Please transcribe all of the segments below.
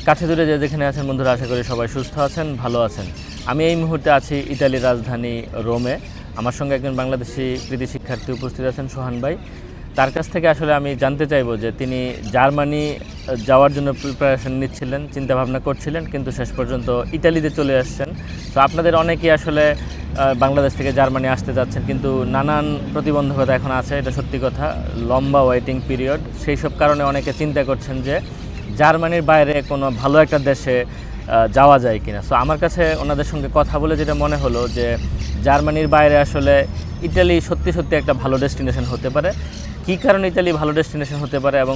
কাছে দূরে যেখানে আছেন বন্ধুরা, আশা করি সবাই সুস্থ আছেন, ভালো আছেন। আমি এই মুহূর্তে আছি ইতালির রাজধানী রোমে। আমার সঙ্গে একজন বাংলাদেশি কৃতি শিক্ষার্থী উপস্থিত আছেন, সোহান ভাই। তার কাছ থেকে আসলে আমি জানতে চাইবো যে তিনি জার্মানি যাওয়ার জন্য প্রিপারেশন নিচ্ছিলেন, চিন্তাভাবনা করছিলেন, কিন্তু শেষ পর্যন্ত ইতালিতে চলে আসছেন। তো আপনাদের অনেকেই আসলে বাংলাদেশ থেকে জার্মানি আসতে যাচ্ছেন, কিন্তু নানান প্রতিবন্ধকতা এখন আছে, এটা সত্যি কথা। লম্বা ওয়েটিং পিরিয়ড, সেই সব কারণে অনেকে চিন্তা করছেন যে জার্মানির বাইরে কোনো ভালো একটা দেশে যাওয়া যায় কিনা। সো আমার কাছে ওনাদের সঙ্গে কথা বলে যেটা মনে হলো যে জার্মানির বাইরে আসলে ইতালি সত্যি সত্যি একটা ভালো ডেস্টিনেশন হতে পারে। কী কারণে ইতালি ভালো ডেস্টিনেশন হতে পারে এবং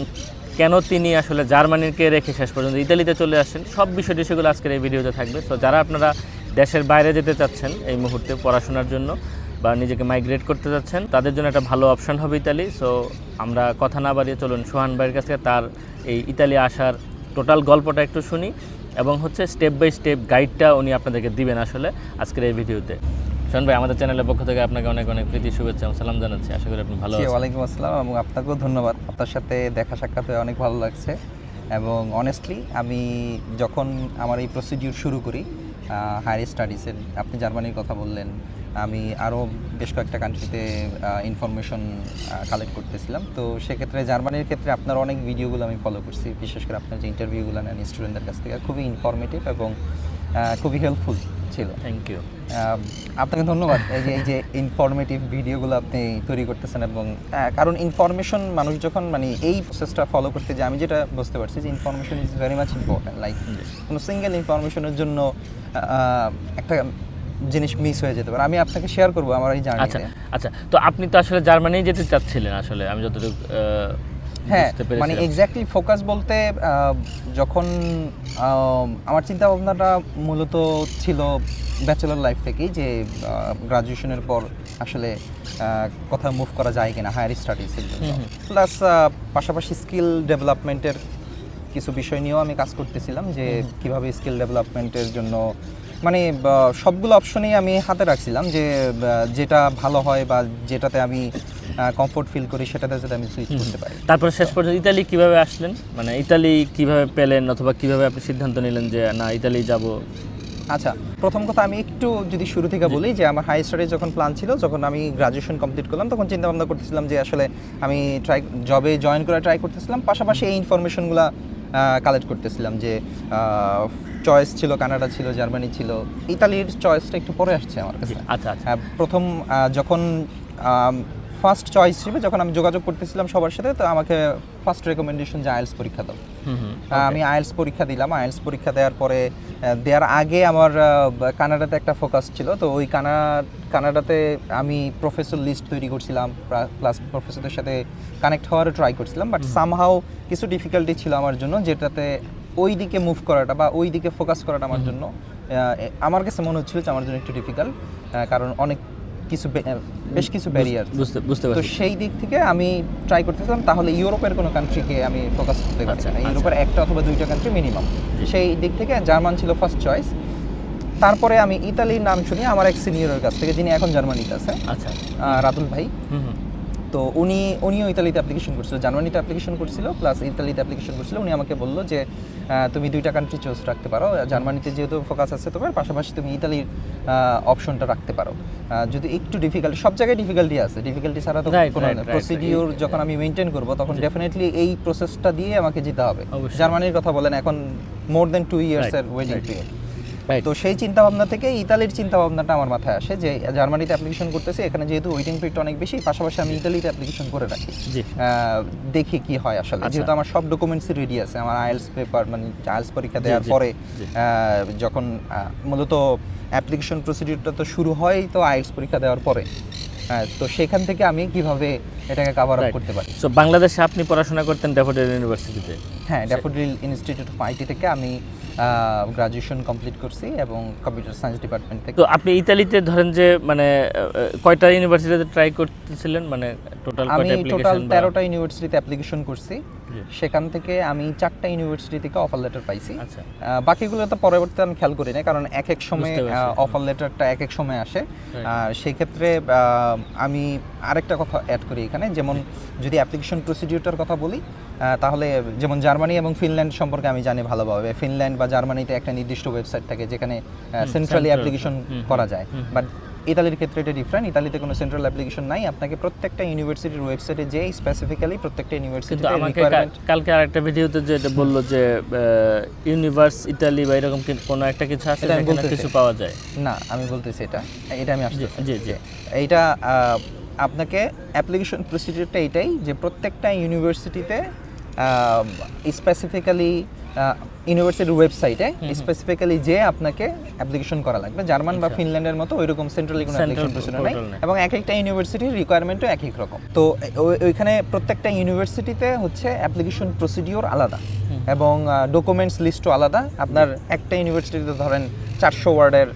কেন তিনি আসলে জার্মানিকে রেখে শেষ পর্যন্ত ইতালিতে চলে আসছেন, সব বিষয়টি সেগুলো আজকের এই ভিডিওতে থাকবে। সো যারা আপনারা দেশের বাইরে যেতে চাচ্ছেন এই মুহূর্তে পড়াশোনার জন্য বা নিজেকে মাইগ্রেট করতে যাচ্ছেন, তাদের জন্য একটা ভালো অপশন হবে ইতালি। সো আমরা কথা না বাড়িয়ে চলুন সোহান ভাইয়ের কাছে তার এই ইতালি আসার টোটাল গল্পটা একটু শুনি এবং স্টেপ বাই স্টেপ গাইডটা উনি আপনাদেরকে দিবেন আসলে আজকের এই ভিডিওতে। সোহান ভাই, আমাদের চ্যানেলের পক্ষ থেকে আপনাকে অনেক অনেক প্রীতি, শুভেচ্ছা এবং সালাম জানাচ্ছি। আশা করি আপনি ভালো আছেন। ওয়ালাইকুম আসসালাম, এবং আপনাকেও ধন্যবাদ। আপনার সাথে দেখা সাক্ষাৎ হয়ে অনেক ভালো লাগছে। এবং অনেস্টলি আমি যখন আমার এই প্রসিডিউর শুরু করি হায়ার স্টাডিজের, আপনি জার্মানির কথা বললেন, আমি আরও বেশ কয়েকটা কান্ট্রিতে ইনফরমেশন কালেক্ট করতেছিলাম। তো সেক্ষেত্রে জার্মানির ক্ষেত্রে আপনার অনেক ভিডিওগুলো আমি ফলো করছি, বিশেষ করে আপনার যে ইন্টারভিউগুলো নেন স্টুডেন্টদের কাছ থেকে, খুবই ইনফরমেটিভ এবং খুবই হেল্পফুল ছিল। Thank you. আপনাকে ধন্যবাদ এই যে ইনফরমেটিভ ভিডিওগুলো আপনি তৈরি করতেছেন। এবং কারণ ইনফরমেশন মানুষ যখন এই প্রসেসটা ফলো করতে যায়, আমি যেটা বুঝতে পারছি যে information is very much important. Like কোনো সিঙ্গেল ইনফরমেশনের জন্য একটা জিনিস মিস হয়ে যেতে পারে। আমি আপনাকে শেয়ার করবো আমার এই জার্নি। আচ্ছা, তো আপনি তো আসলে জার্মানি যেতে চাচ্ছিলেন আসলে, আমি যতটুকু হ্যাঁ, এক্স্যাক্টলি ফোকাস বলতে যখন আমার চিন্তা ভাবনাটা মূলত ছিল ব্যাচেলর লাইফ থেকেই, যে গ্রাজুয়েশনের পর আসলে কোথাও মুভ করা যায় কিনা হায়ার স্টাডিজের জন্য, প্লাস পাশাপাশি স্কিল ডেভেলপমেন্টের কিছু বিষয় নিয়েও আমি কাজ করতেছিলাম, যে কিভাবে স্কিল ডেভেলপমেন্টের জন্য সবগুলো অপশনেই আমি হাতে রাখছিলাম, যে যেটা ভালো হয় বা যেটাতে আমি কমফোর্ট ফিল করি সেটাতে যাতে আমি সুইচ করতে পারি। তারপরে শেষ পর্যন্ত ইতালি কিভাবে আসলেন, ইতালি কিভাবে পেলেন, অথবা কিভাবে আপনি সিদ্ধান্ত নিলেন যে না ইতালি যাব? আচ্ছা, প্রথম কথা আমি একটু যদি শুরু থেকে বলি, যে আমার হাই স্টাডিজ যখন প্ল্যান ছিল, যখন আমি গ্রাজুয়েশন কমপ্লিট করলাম, তখন চিন্তা ভাবনা করতেছিলাম যে আসলে আমি জবে জয়েন করে ট্রাই করতেছিলাম, পাশাপাশি এই ইনফরমেশনগুলো কালেক্ট করতেছিলাম। যে চয়েস ছিল কানাডা, ছিল জার্মানি, ছিল ইতালির চয়েসটা একটু পরে আসছে আমার কাছে। আচ্ছা আচ্ছা, প্রথম যখন ফার্স্ট চয়েস হিসেবে যখন আমি যোগাযোগ করতেছিলাম সবার সাথে, তো আমাকে ফার্স্ট রেকমেন্ডেশন যে আইএলটিএস পরীক্ষা দাও। আমি আইএলটিএস পরীক্ষা দিলাম। আইএলটিএস পরীক্ষা দেওয়ার পরে দেওয়ার আগে আমার কানাডাতে একটা ফোকাস ছিল। তো ওই কানাডাতে আমি প্রফেসর লিস্ট তৈরি করছিলাম, প্লাস প্রফেসরদের সাথে কানেক্ট হওয়ারও ট্রাই করছিলাম। বাট সামহাও কিছু ডিফিকাল্টি ছিল আমার জন্য, যেটাতে ওই দিকে মুভ করাটা বা ওই দিকে ফোকাস করাটা আমার জন্য, আমার কাছে মনে হচ্ছিল যে আমার জন্য একটু ডিফিকাল্ট, কারণ বেশ কিছু ব্যারিয়ার। তো সেই দিক থেকে আমি ট্রাই করতেছিলাম তাহলে ইউরোপের কোনো কান্ট্রিকে আমি ফোকাস করতে পারি, ইউরোপের একটা অথবা দুইটা কান্ট্রি মিনিমাম। সেই দিক থেকে জার্মান ছিল ফার্স্ট চয়েস। তারপরে আমি ইতালির নাম শুনি আমার এক সিনিয়রের কাছ থেকে, যিনি এখন জার্মানিতে আছে, আচ্ছা, রাতুল ভাই। তো উনিও ইতালিতে অ্যাপ্লিকেশন করছিল, জার্মানিতে অ্যাপ্লিকেশন করছিল, প্লাস ইতালিতে অ্যাপ্লিকেশন করছিল। উনি আমাকে বললো যে তুমি দুইটা কান্ট্রি চুজ রাখতে পারো, জার্মানিতে যেহেতু ফোকাস আছে তোমার, পাশাপাশি তুমি ইতালির অপশনটা রাখতে পারো। যদি একটু ডিফিকাল্টি, সব জায়গায় ডিফিকাল্টি আছে, ডিফিকাল্টি ছাড়া তো কোনো প্রসিডিওর যখন আমি মেনটেন করবো, তখন ডেফিনেটলি এই প্রসেসটা দিয়ে আমাকে যেতে হবে। জার্মানির কথা বলেন, এখন মোর দেন 2 ইয়ার্সের ওয়েটিং পিরিয়ড। তো সেই চিন্তা ভাবনা থেকে ইতালির চিন্তা ভাবনাটা আমার মাথায় আসে, যে জার্মানিতে অ্যাপ্লিকেশন করতেছি, এখানে যেহেতু ওয়েটিং পিরিয়ড অনেক বেশি, পাশাপাশি আমি ইতালিতে অ্যাপ্লিকেশন করে রাখি, দেখি কি হয় আসলে। যেহেতু আমার সব ডকুমেন্টসই রেডি আছে, আমার আইএলটিএস পেপার, আইএলটিএস পরীক্ষা দেওয়ার পরে যখন মূলত অ্যাপ্লিকেশন প্রসিডিউরটা তো শুরু হয় তো আইএলটিএস পরীক্ষা দেওয়ার পরে, তো সেখান থেকে আমি কিভাবে এটাকে কভার আপ করতে পারি। সো বাংলাদেশে আপনি পড়াশোনা করতেন ড্যাফোডিল ইউনিভার্সিটিতে? হ্যাঁ, ড্যাফোডিল ইনস্টিটিউট অফ আইটি থেকে আমি গ্রাজুয়েশন কমপ্লিট করছি, এবং কম্পিউটার সায়েন্স ডিপার্টমেন্ট থেকে। তো আপনি ইতালিতে ধরেন যে কয়টা ইউনিভার্সিটিতে ট্রাই করতেছিলেন, টোটাল আমি টোটাল 13টা ইউনিভার্সিটিতে অ্যাপ্লিকেশন করছি। সেখান থেকে আমি 4টা ইউনিভার্সিটি থেকে অফার লেটার পাইছি। বাকিগুলো তো পরবর্তীতে আমি খেয়াল করি না, কারণ এক এক সময় অফার লেটারটা এক এক সময় আসে। সেই ক্ষেত্রে আমি আরেকটা কথা অ্যাড করি এখানে, যেমন যদি অ্যাপ্লিকেশন প্রসিডিউরটার কথা বলি, তাহলে যেমন জার্মানি এবং ফিনল্যান্ড সম্পর্কে আমি জানি ভালোভাবে। ফিনল্যান্ড বা জার্মানিতে একটা নির্দিষ্ট ওয়েবসাইট থাকে যেখানে সেন্ট্রালি অ্যাপ্লিকেশন করা যায়, বাট ইতালির ক্ষেত্রে এটা ডিফারেন্ট। ইতালিতে কোনো সেন্ট্রাল অ্যাপ্লিকেশন নাই, আপনাকে প্রত্যেকটা ইউনিভার্সিটির ওয়েবসাইটে যে স্পেসিফিক্যালি প্রত্যেকটা কিন্তু ইউনিভার্সিটিতে আমাকে রিকোয়ারমেন্ট। কালকে আরেকটা ভিডিওতে যেটা বললো যে ইউনিভার্স ইতালি বা এরকম কোনো একটা কিছু আছে এটা আমি যেখানে বলতেছি। কিছু পাওয়া যায়। না, আমি বলতেছি এটা আমি আসতেছি। জি জি এইটা আপনাকে অ্যাপ্লিকেশন প্রসিডিউরটা এটাই যে প্রত্যেকটা ইউনিভার্সিটিতে স্পেসিফিক্যালি ইউনিভার্সিটির ওয়েবসাইটে স্পেসিফিক্যালি যে আপনাকে অ্যাপ্লিকেশন করা লাগবে। জার্মান বা ফিনল্যান্ডের মতো ওইরকম সেন্ট্রালি কোনো অ্যাপ্লিকেশন প্রসিডিউর নাই, এবং এক একটা ইউনিভার্সিটির রিকোয়ারমেন্টও এক এক রকম। তো ওইখানে প্রত্যেকটা ইউনিভার্সিটিতে হচ্ছে অ্যাপ্লিকেশন প্রসিডিউর আলাদা এবং ডকুমেন্টস লিস্টও আলাদা। আপনার একটা ইউনিভার্সিটিতে ধরেন 400 ওয়ার্ডের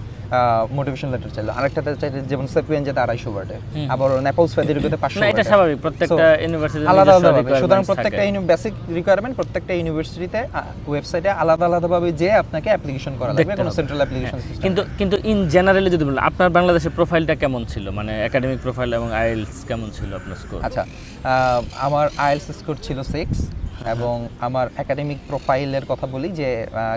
মোটিভেশন লেটার চাইলো, আরেকটাতে চাইলে যেমন সেপিয়েনজাতে 250 ওয়ার্ডের, আবার নেপলস ফেদেরিকোতে 500 না, এটা ওয়ার্ডের। স্বাভাবিক, প্রত্যেকটা ইউনিভার্সিটির আলাদা নিজস্ব আলাদাভাবে, সুতরাং requirements প্রত্যেকটা থাকে। বেসিক রিকোয়ারমেন্ট প্রত্যেকটা ইউনিভার্সিটিতে ওয়েবসাইটে আলাদা আলাদাভাবে যে আপনাকে অ্যাপ্লিকেশন করা লাগবে, দেখতে কোনো হবে। Central application system. কিন্তু ইন জেনারেলি যদি বলেন আপনার বাংলাদেশের প্রোফাইলটা কেমন ছিল, মানে একাডেমিক প্রোফাইল এবং আইএলটিএস কেমন ছিল আপনার স্কোর? আচ্ছা, আমার আইএলটিএস স্কোর ছিল 6 এবং আমার একাডেমিক প্রোফাইলের কথা বলি যে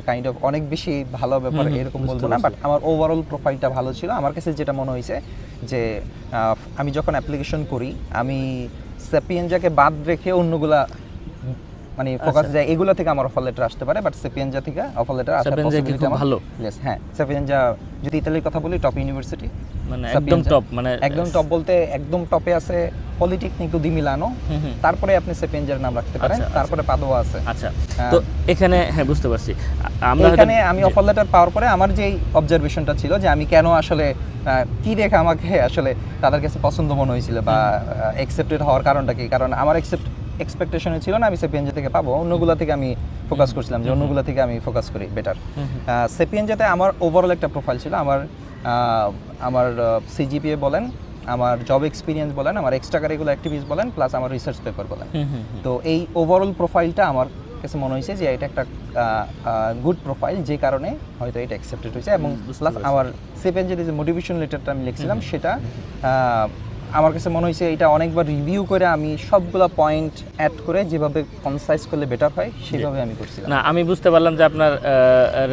কাইন্ড অফ অনেক বেশি ভালো ব্যাপার এরকম বলবো না, বাট আমার ওভারঅল প্রোফাইলটা ভালো ছিল। আমার কাছে যেটা মনে হয়েছে যে আমি যখন অ্যাপ্লিকেশন করি, আমি সেপিয়েনজাকে বাদ রেখে অন্যগুলা মানে ফোকাস যায়, এগুলো থেকে আমার অফার লেটার আসতে পারে, বাট সেপিয়েনজা থেকে অফার লেটার আসার সেপিয়েনজা কি পসিবিলিটি খুব আমার ভালো? ইয়েস, হ্যাঁ, সেপিয়েনজা যদি ইতালির কথা বলি টপ ইউনিভার্সিটি, মানে একদম টপ, মানে একদম টপ বলতে একদম টপে আছে পলিটেকনিকো দি মিলানো, তারপরে আপনি সেপিয়েনজার নাম রাখতে পারেন, আচ্ছা, তারপরে পাদোয়া আছে। আচ্ছা, তো এখানে হ্যাঁ বুঝতে পারছি। আমরা এখানে আমি অফার লেটার পাওয়ার পরে আমার যেই অবজারভেশনটা ছিল যে আমি কেন আসলে কি দেখে আমাকে আসলে তাদের কাছে পছন্দ মনে হয়েছিল বা অ্যাকসেপ্টেড হওয়ার কারণটা কি, কারণ আমার এক্সপেকটেশনে ছিল না আমি সেপিয়েনজা থেকে পাবো, অন্যগুলা থেকে আমি ফোকাস করছিলাম যে অন্যগুলা থেকে আমি ফোকাস করি বেটার। সেপিয়েনজাতে আমার ওভারঅল একটা প্রোফাইল ছিল, আমার সিজিপিএ বলেন, আমার জব এক্সপিরিয়েন্স বলেন, আমার এক্সট্রা কারিকুলার অ্যাক্টিভিটিস বলেন, প্লাস আমার রিসার্চ পেপার বলেন। তো এই ওভারঅল প্রোফাইলটা আমার কাছে মনে হয়েছে যে এটা একটা গুড প্রোফাইল, যে কারণে হয়তো এটা অ্যাকসেপ্টেড হয়েছে। এবং প্লাস আমার সেপিয়েনজাতে যে মোটিভেশন লেটারটা আমি লিখছিলাম সেটা আমার কাছে মনে হয়েছে এটা অনেকবার রিভিউ করে আমি সবগুলা পয়েন্ট অ্যাড করে যেভাবে কনসাইজ করলে বেটার হয় সেভাবে আমি করছিলাম। না, আমি বুঝতে পারলাম যে আপনার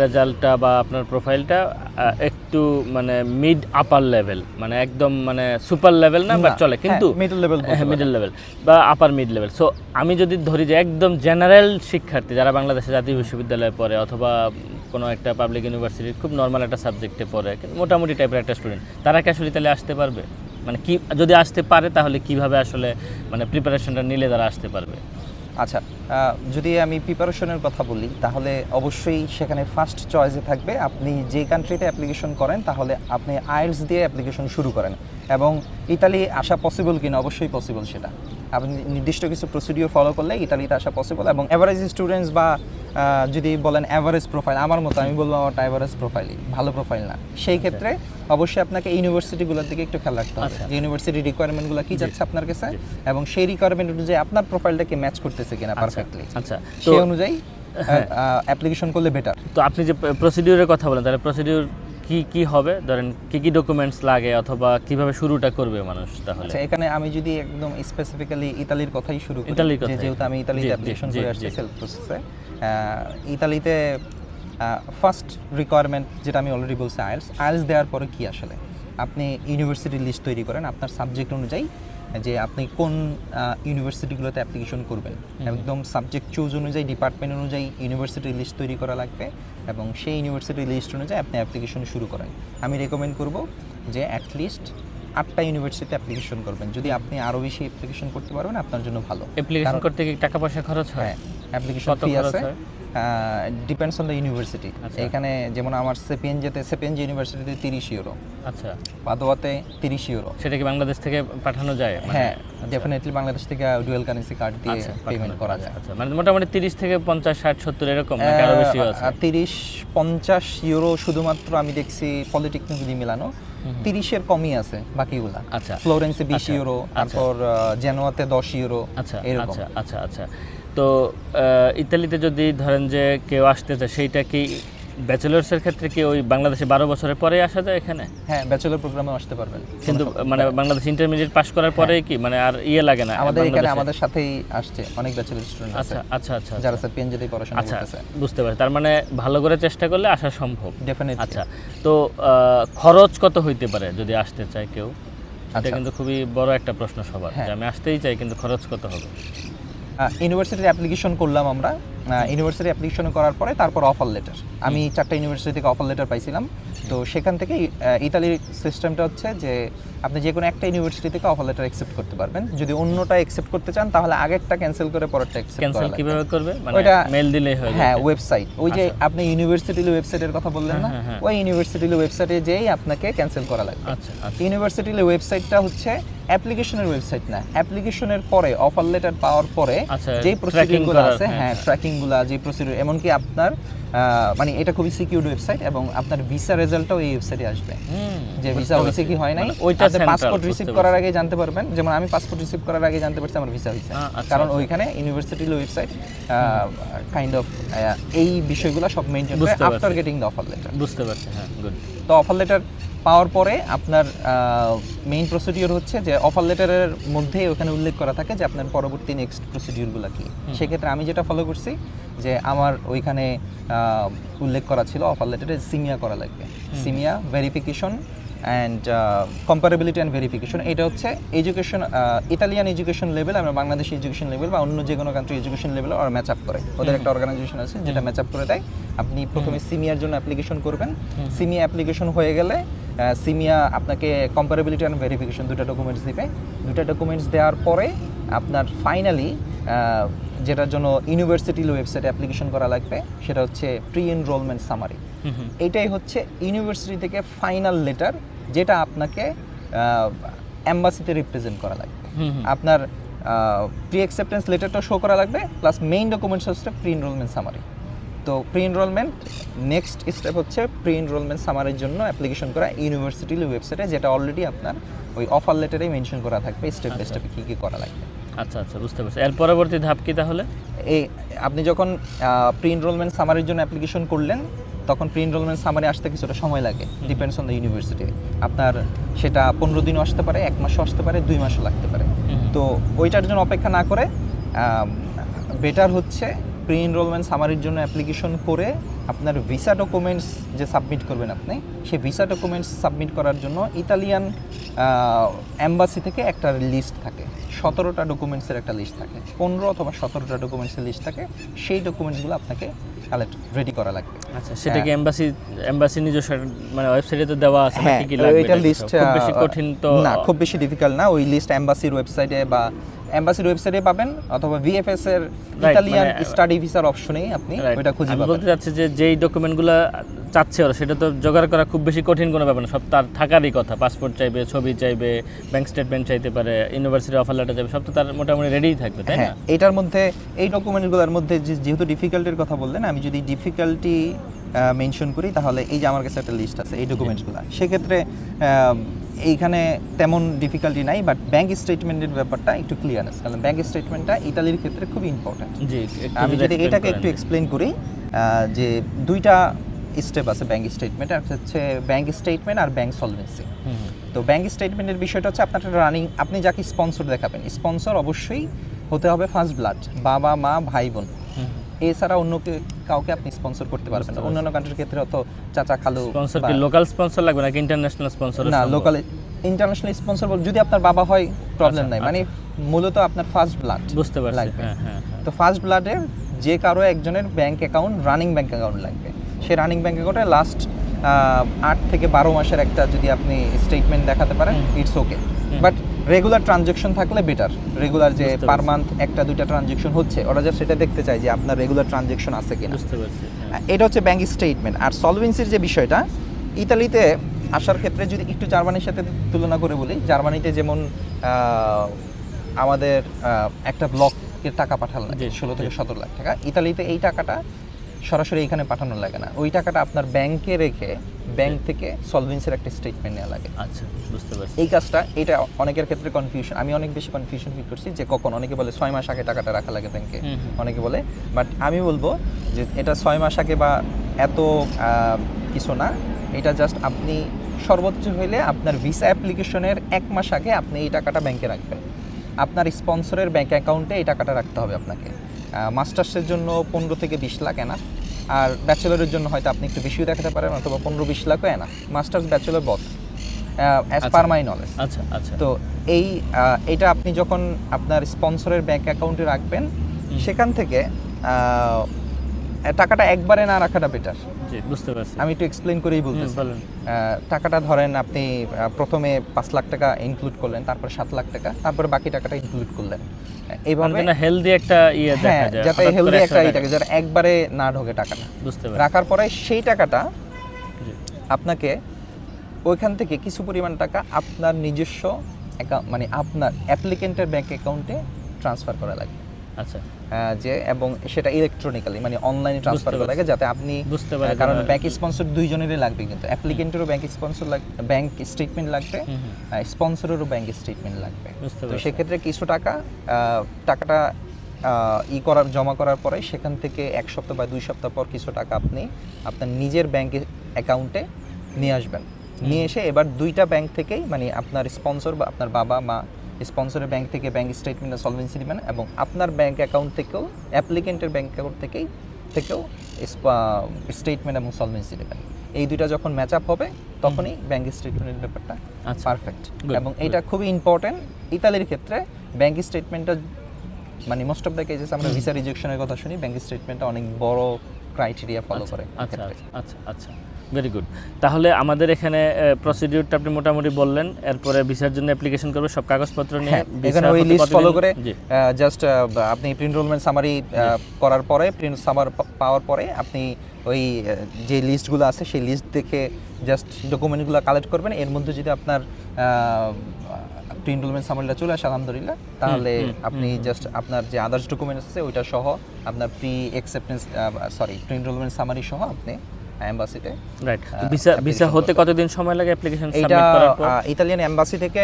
রেজাল্টটা বা আপনার প্রোফাইলটা একটু মানে মিড আপার লেভেল, মানে একদম মানে সুপার লেভেল না, বাট চলে, কিন্তু মিডল লেভেল, হ্যাঁ মিডল লেভেল বা আপার মিড লেভেল। সো আমি যদি ধরি যে একদম জেনারেল শিক্ষার্থী যারা বাংলাদেশে জাতীয় বিশ্ববিদ্যালয়ে পড়ে অথবা কোনো একটা পাবলিক ইউনিভার্সিটির খুব নর্মাল একটা সাবজেক্টে পড়ে, মোটামুটি টাইপের একটা স্টুডেন্ট, তারা কি আসলে তাহলে আসতে পারবে? মানে কি যদি আসতে পারে তাহলে কিভাবে আসলে মানে প্রিপারেশনটা নিলে তারা আসতে পারবে? আচ্ছা, যদি আমি প্রিপারেশনের কথা বলি তাহলে অবশ্যই সেখানে ফার্স্ট চয়েসে থাকবে আপনি যে কান্ট্রিতে অ্যাপ্লিকেশন করেন তাহলে আপনি আইএলটিএস দিয়ে অ্যাপ্লিকেশন শুরু করেন, এবং ইতালি আসা পসিবল কিনা, অবশ্যই পসিবল। সেটা আপনি নির্দিষ্ট কিছু প্রসিডিওর ফলো করলে ইতালিতে আসা পসিবল। এবং অ্যাভারেজ স্টুডেন্টস বা যদি বলেন অ্যাভারেজ প্রোফাইল, আমার মতো আমি বলবো আমারটা অ্যাভারেজ প্রোফাইলই, ভালো প্রোফাইল না, সেই ক্ষেত্রে অবশ্যই আপনাকে ইউনিভার্সিটিগুলোর দিকে একটু খেয়াল রাখতে হবে যে ইউনিভার্সিটির রিকোয়ারমেন্টগুলো কি যাচ্ছে আপনার কাছে, এবং সেই রিকোয়ারমেন্ট অনুযায়ী আপনার প্রোফাইলটাকে ম্যাচ করতেছে কিনা পারফেক্টলি, আচ্ছা, সেই অনুযায়ী অ্যাপ্লিকেশন করলে বেটার। তো আপনি যে প্রসিডিউরের কথা বলেন, তাহলে প্রসিডিউর কি কি হবে, ধরেন কি কি ডকুমেন্টস লাগে অথবা কিভাবে শুরুটা করবে মানুষ? তাহলে আচ্ছা, এখানে আমি যদি একদম স্পেসিফিক্যালি ইতালির কথাই শুরু করি, যেহেতু আমি ইতালিতে অ্যাপ্লিকেশন করে আসছি সেলফ প্রসেসে, ইতালিতে ফার্স্ট রিকোয়ারমেন্ট যেটা আমি অলরেডি বলছি আইএলটিএস দেওয়ার পরে কি আসলে আপনি ইউনিভার্সিটির লিস্ট তৈরি করেন আপনার সাবজেক্ট অনুযায়ী, যে আপনি কোন ইউনিভার্সিটিগুলোতে অ্যাপ্লিকেশন করবেন, একদম সাবজেক্ট চুজ অনুযায়ী ডিপার্টমেন্ট অনুযায়ী ইউনিভার্সিটির লিস্ট তৈরি করা লাগবে, এবং সেই ইউনিভার্সিটির লিস্ট অনুযায়ী আপনি অ্যাপ্লিকেশন শুরু করেন। আমি রেকমেন্ড করব যে অ্যাটলিস্ট 8টা ইউনিভার্সিটিতে অ্যাপ্লিকেশন করবেন, যদি আপনি আরও বেশি অ্যাপ্লিকেশন করতে পারবেন আপনার জন্য ভালো। অ্যাপ্লিকেশন করতে কি টাকা পয়সা খরচ হয়? হ্যাঁ, অ্যাপ্লিকেশন ফি আছে, ডিপেন্ডস অন দ্য ইউনিভার্সিটি। এখানে যেমন আমার সেপিয়েনজা ইউনিভার্সিটিতে 30 ইউরো, আচ্ছা, পাদোয়াতে 30 ইউরো। সেটা কি বাংলাদেশ থেকে পাঠানো যায়? হ্যাঁ, ডেফিনেটলি বাংলাদেশ থেকে ডুয়াল কারেন্সি কার্ড দিয়ে পেমেন্ট করা যায়। আচ্ছা, মানে মোটামুটি 30 থেকে 50, 60, 70 এরকম নাকি আরো বেশি আছে? 30-50 ইউরো শুধুমাত্র আমি দেখছি পলিটেকনিক দি মিলানো, 30-এর কমই আছে বাকিগুলা। আচ্ছা, ফ্লোরেন্সে 20 ইউরো, তারপর জেনোয়াতে 10 ইউরো, আচ্ছা এরকম। আচ্ছা আচ্ছা আচ্ছা। তো ইতালিতে যদি ধরেন যে কেউ আসতে চায়, সেইটা কি ব্যাচেলার্সের ক্ষেত্রে কি ওই বাংলাদেশে 12 বছরের পরে আসা যায় এখানে? হ্যাঁ, ব্যাচেলর প্রোগ্রামে আসতে পারবেন। কিন্তু মানে বাংলাদেশ ইন্টারমিডিয়েট পাস করার পরেই কি মানে আর লাগে না আমাদের এখানে বাংলাদেশে? আমাদের সাথেই আসছে অনেক ব্যাচেলর স্টুডেন্ট আছে আচ্ছা আচ্ছা আচ্ছা যারা স্যার পিএনজিতে পড়াশোনা আচ্ছা করতেছে। বুঝতে পারছি, তার মানে ভালো করে চেষ্টা করলে আসা সম্ভব। ডেফিনেটলি। আচ্ছা, তো খরচ কত হইতে পারে যদি আসতে চায় কেউ? এটা আচ্ছা। কিন্তু খুবই বড় একটা প্রশ্ন সবার, হ্যাঁ। যে আমি আসতেই চাই কিন্তু খরচ কত হবে? ইউনিভার্সিটির অ্যাপ্লিকেশন করলাম আমরা। ইউনিভার্সিটি অ্যাপ্লিকেশন করার পরে তারপর অফার লেটার, আমি 4টা ইউনিভার্সিটি থেকে অফার লেটার পাইছিলাম। তো সেখান থেকে ইতালির সিস্টেমটা হচ্ছে যে আপনি যে কোনো একটা ইউনিভার্সিটি থেকে অফার লেটার অ্যাকসেপ্ট করতে পারবেন। যদি অন্যটা অ্যাকসেপ্ট করতে চান তাহলে আগেরটা ক্যান্সেল করে পরেরটা অ্যাকসেপ্ট ক্যান্সেল করা কিভাবে করবে? মানে ওইটা মেল দিলেই হয়ে হ্যাঁ, যাবে? ওয়েবসাইট, ওই যে আচ্ছা। আপনি ইউনিভার্সিটির ওয়েবসাইটের কথা বললেন না, হ্যাঁ, হ্যাঁ। ওই ইউনিভার্সিটির ওয়েবসাইটে যেই আপনাকে ক্যান্সেল করা লাগবে। আচ্ছা আচ্ছা ইউনিভার্সিটির ওয়েবসাইটটা হচ্ছে অ্যাপ্লিকেশনের ওয়েবসাইট না, অ্যাপ্লিকেশনের পরে অফার লেটার পাওয়ার পরে আচ্ছা, যেই প্রসিডিউরগুলো tracking আছে, করার, হ্যাঁ ট্র্যাকিংগুলো, যে প্রসিডিউর, এমনকি আপনার মানে এটা খুবই সিকিউরড ওয়েবসাইট এবং আপনার ভিসা রেজাল্টটাও এই ওয়েবসাইটে আসবে, যে বুঝতে ভিসা হয়েছে পারছি। কি হয় নাই। মানে ওইটা আপনি central, পাসপোর্ট রিসিভ বুঝতে করার আগে জানতে পারবেন, যেমন আমি পাসপোর্ট রিসিভ করার আগে জানতে পারছি আমার ভিসা হয়েছে, আচ্ছা, কারণ আচ্ছা। ওইখানে ইউনিভার্সিটির ওয়েবসাইট কাইন্ড অফ এই বিষয়গুলো সব মেইনটেইন করে বুঝতে আফটার পারছি। Getting the offer letter. বুঝতে পারছি, হ্যাঁ গুড। তো অফার লেটার পাওয়ার পরে আপনার মেইন প্রসিডিওর হচ্ছে যে অফার লেটারের মধ্যেই ওখানে উল্লেখ করা থাকে যে আপনার পরবর্তী নেক্সট প্রসিডিওরগুলো কী। সেক্ষেত্রে আমি যেটা ফলো করছি যে আমার ওইখানে উল্লেখ করা ছিল অফার লেটারে সিমিয়া করা লাগবে, CIMEA verification and comparability and verification. এটা হচ্ছে এডুকেশন, ইতালিয়ান এডুকেশন লেভেল, আমরা বাংলাদেশি এডুকেশন লেভেল বা অন্য যে কোনো কান্ট্রি এডুকেশন লেভেল ওরা ম্যাচ আপ করে, ওদের একটা অর্গানাইজেশন আছে যেটা ম্যাচ আপ করে দেয়। আপনি প্রথমে সিমিয়ার জন্য অ্যাপ্লিকেশন করবেন, সিমিয়া অ্যাপ্লিকেশন হয়ে গেলে সিমিয়া আপনাকে কম্পারেবিলিটি অ্যান্ড ভেরিফিকেশন দুটো ডকুমেন্টস দিবে। দুটো ডকুমেন্টস দেওয়ার পরে আপনার ফাইনালি যেটার জন্য ইউনিভার্সিটির ওয়েবসাইটে অ্যাপ্লিকেশন করা লাগবে সেটা হচ্ছে প্রি এনরোলমেন্ট সামারি। এটাই হচ্ছে ইউনিভার্সিটি থেকে ফাইনাল লেটার, যেটা আপনাকে এম্বাসিতে রিপ্রেজেন্ট করা লাগবে। আপনার প্রি অ্যাকসেপ্টেন্স লেটারটা শো করা লাগবে, প্লাস মেইন ডকুমেন্টস হচ্ছে প্রি এনরোলমেন্ট সামারি। তো প্রি এনরোলমেন্ট নেক্সট স্টেপ হচ্ছে প্রি এনরোলমেন্ট সামারির জন্য অ্যাপ্লিকেশন করা ইউনিভার্সিটির ওয়েবসাইটে, যেটা অলরেডি আপনার ওই অফার লেটারেই মেনশন করা থাকবে স্টেপ বাই স্টেপে কী কী করা লাগবে। আচ্ছা আচ্ছা, বুঝতে পারছি। এর পরবর্তী ধাপ কি তাহলে? এই আপনি যখন প্রি এনরোলমেন্ট সামারির জন্য অ্যাপ্লিকেশন করলেন তখন প্রি এনরোলমেন্ট সামারি আসতে কিছুটা সময় লাগে, ডিপেন্ডস অন দ্য ইউনিভার্সিটি। আপনার সেটা 15 দিনও আসতে পারে, 1 মাসও আসতে পারে, 2 মাসও লাগতে পারে। তো ওইটার জন্য অপেক্ষা না করে বেটার হচ্ছে প্রি এনরোলমেন্ট সামারির জন্য অ্যাপ্লিকেশন করে আপনার ভিসা ডকুমেন্টস যে সাবমিট করবেন আপনি, সেই ভিসা ডকুমেন্টস সাবমিট করার জন্য ইতালিয়ান এম্বাসি থেকে একটা লিস্ট থাকে, 17টা ডকুমেন্টসের একটা লিস্ট থাকে, 15 অথবা 17টা ডকুমেন্টসের লিস্ট থাকে। সেই ডকুমেন্টসগুলো আপনাকে কালেক্ট রেডি করা লাগবে। আচ্ছা, সেটা কি এমবাসি নিজস্ব মানে ওয়েবসাইটে তো দেওয়া আছে হ্যাঁ, নাকি কি লাগবে? এটা লিস্ট খুব বেশি কঠিন তো না, খুব বেশি ডিফিকাল্ট না। ওই লিস্ট এম্বাসির ওয়েবসাইটে বা এম্বাসির ওয়েবসাইটে পাবেন, অথবা ভিএফএস এর ইতালিয়ান স্টাডি ভিসার অপশনেই আপনি ওটা খুঁজে আমি পাবেন। বলতে চাচ্ছি যে যেই ডকুমেন্টগুলো চাচ্ছে ওরা, সেটা তো জোগাড় করা খুব বেশি কঠিন কোনো ব্যাপার না, সব তার থাকারই কথা। পাসপোর্ট চাইবে, ছবি চাইবে, ব্যাংক স্টেটমেন্ট চাইতে পারে, ইউনিভার্সিটি অফার লেটার চাইবে, সব তো তার মোটামুটি রেডিই থাকবে, তাই না? হ্যাঁ, এটার মধ্যে এই ডকুমেন্টগুলোর মধ্যে যেহেতু ডিফিকাল্টির কথা বললেন, আমি যদি ডিফিকাল্টি মেনশন করি তাহলে এই যে আমার কাছে একটা লিস্ট আছে এই ডকুমেন্টসগুলো, সেক্ষেত্রে এইখানে তেমন ডিফিকাল্টি নাই, বাট ব্যাংক স্টেটমেন্টের ব্যাপারটা একটু ক্লিয়ারনেস, কারণ ব্যাংক স্টেটমেন্টটা ইতালির ক্ষেত্রে খুব ইম্পর্ট্যান্ট। জি, আমি যদি এটাকে একটু এক্সপ্লেন করি, যে দুইটা স্টেপ আছে ব্যাংক স্টেটমেন্ট, আর হচ্ছে ব্যাংক স্টেটমেন্ট আর ব্যাংক সলভেন্সি। তো ব্যাংক স্টেটমেন্টের বিষয়টা হচ্ছে আপনার রানিং, আপনি যাকে স্পন্সর দেখাবেন, স্পন্সর অবশ্যই হতে হবে ফার্স্ট ব্লাড, বাবা মা ভাই বোন, এছাড়া অন্য কাউকে আপনি স্পন্সর করতে পারবেন না। অন্যান্য কান্ট্রির ক্ষেত্রে হয়তো চাচা খালু। স্পন্সর কি লোকাল স্পন্সর লাগবে নাকি ইন্টারন্যাশনাল স্পন্সর? না, লোকাল ইন্টারন্যাশনাল স্পন্সর যদি আপনার বাবা হয় প্রবলেম নাই, মানে মূলত আপনার ফার্স্ট ব্লাড বুঝতে পারছি। লাগবে। হ্যাঁ হ্যাঁ, তো ফার্স্ট ব্লাডের যে কারো একজনের bank account, running bank account লাগবে। সেই রানিং ব্যাংক অ্যাকাউন্টে লাস্ট 8 থেকে 12 মাসের একটা যদি আপনি স্টেটমেন্ট দেখাতে পারেন, it's okay. But regular transaction থাকলে বেটার, রেগুলার যে পার মান্থ 1-2টা ট্রানজ্যাকশন হচ্ছে, ওরা যা সেটা দেখতে চায় যে আপনার রেগুলার ট্রানজ্যাকশন আছে কিনা। বুঝতে পারছি। এটা হচ্ছে ব্যাংক স্টেটমেন্ট। আর সলভেন্সির যে বিষয়টা, ইতালিতে আসার ক্ষেত্রে যদি একটু জার্মানির সাথে তুলনা করে বলি, জার্মানিতে যেমন আমাদের একটা ব্লকের টাকা পাঠানো লাগে 16 থেকে 17 লাখ টাকা, ইতালিতে এই টাকাটা সরাসরি এখানে পাঠানো লাগে না, ওই টাকাটা আপনার ব্যাংকে রেখে ব্যাংক থেকে সলভেন্সির একটা স্টেটমেন্ট নেওয়া লাগে। আচ্ছা, বুঝতে পারছি। এই কাজটা, এটা অনেকের ক্ষেত্রে কনফিউশন, আমি অনেক বেশি কনফিউশন ফিল করছি যে কখন, অনেকে বলে 6 মাস আগে টাকাটা রাখা লাগে ব্যাংকে, অনেকে বলে, বাট আমি বলবো যে এটা 6 মাস আগে বা এত কিছু না, এটা জাস্ট আপনি সর্বোচ্চ হইলে আপনার ভিসা অ্যাপ্লিকেশনের 1 মাস আগে আপনি এই টাকাটা ব্যাংকে রাখবেন। আপনার স্পন্সরের ব্যাংক অ্যাকাউন্টে এই টাকাটা রাখতে হবে আপনাকে। মাস্টার্সের জন্য 15 থেকে 20 লাখ এনাফ, আর ব্যাচেলরের জন্য হয়তো আপনি একটু বেশিও দেখাতে পারেন, অথবা 15-20 লাখও enough. Masters bachelor both as per my knowledge. আচ্ছা আচ্ছা। তো এইটা আপনি যখন আপনার স্পন্সরের ব্যাংক অ্যাকাউন্টে রাখবেন, সেখান থেকে টাকাটা একবারে না রাখাটা বেটার। জি, বুঝতে পারছি। আমি একটু এক্সপ্লেইন করেই বলতেছি। বলেন। টাকাটা ধরেন আপনি প্রথমে 5 লাখ টাকা ইনক্লুড করলেন, তারপর 7 লাখ টাকা, তারপর বাকি টাকাটা ইনক্লুড করলেন। এইভাবে মানে হেলদি একটা দেখা যায়, যাতে হেলদি একটা থাকে, যাতে একবারে না ঢোকে টাকাটা। বুঝতে পারছি। রাখার পরে সেই টাকাটা জি। আপনাকে ওইখান থেকে কিছু পরিমাণ টাকা আপনার নিজস্ব মানে আপনার অ্যাপ্লিকেন্টের ব্যাংক অ্যাকাউন্টে ট্রান্সফার করা লাগবে। আচ্ছা। এবং সেটা ইলেকট্রনিক্যালি মানে অনলাইনে ট্রান্সফার করা লাগে, যাতে আপনি বুঝতে পারেন। কারণ ব্যাংক স্পন্সর দুইজনেরই লাগবে, কিন্তু অ্যাপ্লিকেন্টেরও ব্যাংক স্পন্সর লাগবে, ব্যাংক স্টেটমেন্ট লাগবে, স্পন্সরেরও ব্যাংক স্টেটমেন্ট লাগবে। তো সেক্ষেত্রে কিছু টাকাটা জমা করার পরে সেখান থেকে 1 সপ্তাহ বা 2 সপ্তাহ পর কিছু টাকা আপনি আপনার নিজের ব্যাংক অ্যাকাউন্টে নিয়ে আসবেন। নিয়ে এসে এবার 2টা ব্যাংক থেকেই, মানে আপনার স্পন্সর বা আপনার বাবা মা স্পন্সরের ব্যাংক থেকে ব্যাংক স্টেটমেন্ট সলভেন্সি দিবেন, এবং আপনার ব্যাংক অ্যাকাউন্ট থেকেও অ্যাপ্লিকেন্টের ব্যাংক অ্যাকাউন্ট থেকেও স্টেটমেন্ট এবং সলভেন্সি দেবেন। এই দুইটা যখন ম্যাচ আপ হবে তখনই ব্যাংক স্টেটমেন্টের ব্যাপারটা পারফেক্ট। এবং এটা খুবই ইম্পর্টেন্ট ইতালির ক্ষেত্রে। ব্যাংক স্টেটমেন্টটা মানে মোস্ট অফ দ্য কেসেস আমরা ভিসা রিজেকশনের কথা শুনি, ব্যাংক স্টেটমেন্টটা অনেক বড় ক্রাইটেরিয়া ফলো করে। আচ্ছা আচ্ছা আচ্ছা, ভেরি গুড। তাহলে আমাদের এখানে প্রসিডিউরটা আপনি মোটামুটি বললেন। এরপরে ভিসার জন্য অ্যাপ্লিকেশন করবে, সব কাগজপত্র নিয়ে এখানে ওই লিস্ট ফলো করে জাস্ট আপনি প্রি এনরোলমেন্ট সামারি করার পরে, প্রি সামার পাওয়ার পরে আপনি ওই যে লিস্টগুলো আছে সেই লিস্ট দেখে জাস্ট ডকুমেন্টগুলো কালেক্ট করবেন। এর মধ্যে যদি আপনার প্রি এনরোলমেন্ট সামারিটা চলে আসে আলহামদুলিল্লাহ, তাহলে আপনি জাস্ট আপনার যে আদার্স ডকুমেন্টস আছে ওইটা সহ আপনার প্রি এনরোলমেন্ট সামারি সহ আপনি এমবাসিতে। রাইট। ভিসা হতে কতদিন সময় লাগে অ্যাপ্লিকেশন এটা সাবমিট করার পর? ইতালিয়ান এমবাসি থেকে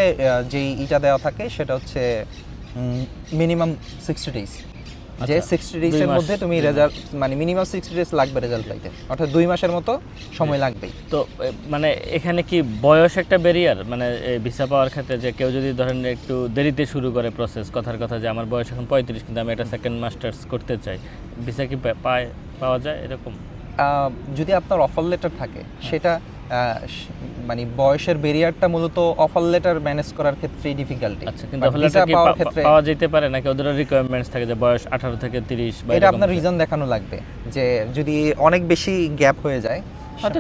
যেই ইটা দেওয়া থাকে সেটা হচ্ছে মিনিমাম 60 ডেজ। যে 60 ডেজের মধ্যে তুমি রেজাল্ট, মানে মিনিমাম 60 ডেজ লাগবে রেজাল্ট পাইতে, অর্থাৎ 2 মাসের মতো সময় লাগবে। তো মানে এখানে কি বয়স একটা ব্যারিয়ার, মানে ভিসা পাওয়ার ক্ষেত্রে, যে কেউ যদি ধরেন একটু দেরিতে শুরু করে প্রসেস, কথার কথা যে আমার বয়স এখন 35 কিন্তু আমি একটা সেকেন্ড মাস্টার্স করতে চাই, ভিসা কি পাওয়া যায় এরকম? যদি আপনার অফার লেটার থাকে, সেটা মানে বয়সের ব্যারিয়ারটা মূলত অফার লেটার ম্যানেজ করার ক্ষেত্রে ডিফিকাল্টি। আচ্ছা, কিন্তু অফার লেটার কি পাওয়া যেতে পারে নাকি ওদের রিকোয়ারমেন্টস থাকে যে বয়স 18 থেকে 30? এটা আপনার রিজন দেখানো লাগবে, যে যদি অনেক বেশি গ্যাপ হয়ে যায়,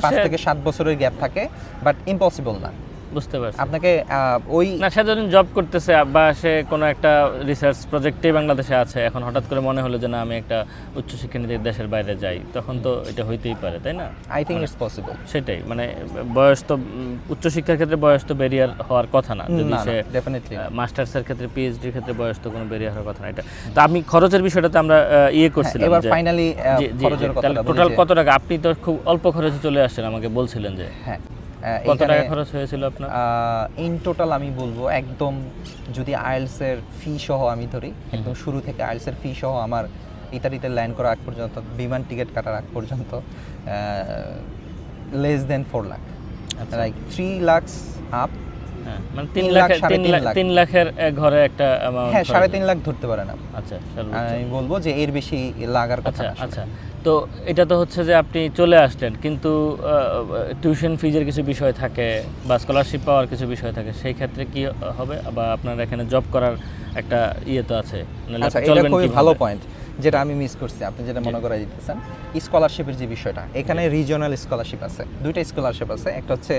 5 থেকে 7 বছরের গ্যাপ থাকে, বাট ইম্পসিবল না। বুঝতে পারছি। আপনাকে ওই না, সে যখন জব করতেছে বা সে কোনো একটা রিসার্চ প্রজেক্টে বাংলাদেশে আছে, এখন হঠাৎ করে মনে হলো যে না আমি একটা উচ্চশিক্ষা নিতে দেশের বাইরে যাই, তখন তো এটা হইতেই পারে, তাই না? I think it's possible. সেটাই, মানে বয়স তো উচ্চশিক্ষার ক্ষেত্রে বয়স তো ব্যারিয়ার হওয়ার কথা না, যদি সে ডেফিনেটলি মাস্টার্সের ক্ষেত্রে পিএইচডির ক্ষেত্রে বয়স তো কোনো ব্যারিয়ার হওয়ার কথা না। এটা তো আমি খরচের বিষয়টাতে আমরা করছিলাম। এবার ফাইনালি খরচের কথা, টোটাল কত টাকা? আপনি তো খুব অল্প খরচে চলে আসছেন, আমাকে বলছিলেন যে হ্যাঁ কত টাকা খরচ হয়েছিল আপনার? ইন টোটাল আমি বলবো একদম, যদি আইএলস এর ফি সহ আমি ধরি, একদম শুরু থেকে আইএলস এর ফি সহ আমার ইতালিতে ল্যান্ড করা আগ পর্যন্ত, বিমান টিকিট কাটার আগ পর্যন্ত less than 4 lakh, like 3 lakh up. মানে 3 লাখের ঘরে একটা অ্যামাউন্ট। হ্যাঁ, 3.5 লাখ ধরতে পারেন আপনি। আচ্ছা, আমি বলবো যে এর বেশি লাগার কথা না। আচ্ছা, তো এটা তো হচ্ছে যে আপনি চলে আসলেন, কিন্তু টিউশন ফিজের কিছু বিষয় থাকে বা স্কলারশিপ পাওয়ার কিছু বিষয় থাকে, সেই ক্ষেত্রে কি হবে? বা আপনার এখানে জব করার একটা তো আছে। আচ্ছা, এটা খুবই ভালো পয়েন্ট, যেটা আমি মিস করছি, আপনি যেটা মনে করাই দিতেছেন। স্কলারশিপের যে বিষয়টা, এখানে রিজিওনাল স্কলারশিপ আছে, 2টা স্কলারশিপ আছে। একটা হচ্ছে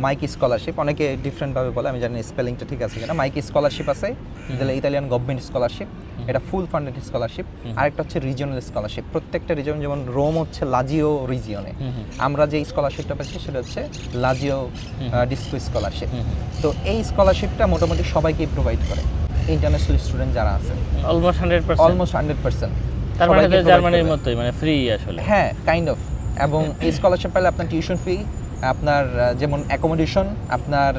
মাইক স্কলারশিপ, অনেকে ডিফারেন্টভাবে বলে, আমি জানি স্পেলিংটা ঠিক আছে কিনা। মাইক স্কলারশিপ আছে, ইতালিয়ান গভর্নমেন্ট স্কলারশিপ, এটা ফুল ফান্ডেড স্কলারশিপ। আরেকটা হচ্ছে রিজিওনাল স্কলারশিপ, প্রত্যেকটা রিজন, যেমন রোম হচ্ছে লাজিও রিজিয়নে, আমরা যে স্কলারশিপটা পাচ্ছি সেটা হচ্ছে লাজিও ডিস্কো স্কলারশিপ। তো এই স্কলারশিপটা মোটামুটি সবাইকে প্রোভাইড করে, ইন্টারন্যাশনাল স্টুডেন্ট যারা আছে, অলমোস্ট 100%। তার মানে জার্মানির মতোই, মানে ফ্রি আসলে। হ্যাঁ, কাইন্ড অফ। এবং এই স্কলারশিপ পেলে আপনার টিউশন ফি, আপনার যেমন অ্যাকোমোডেশন, আপনার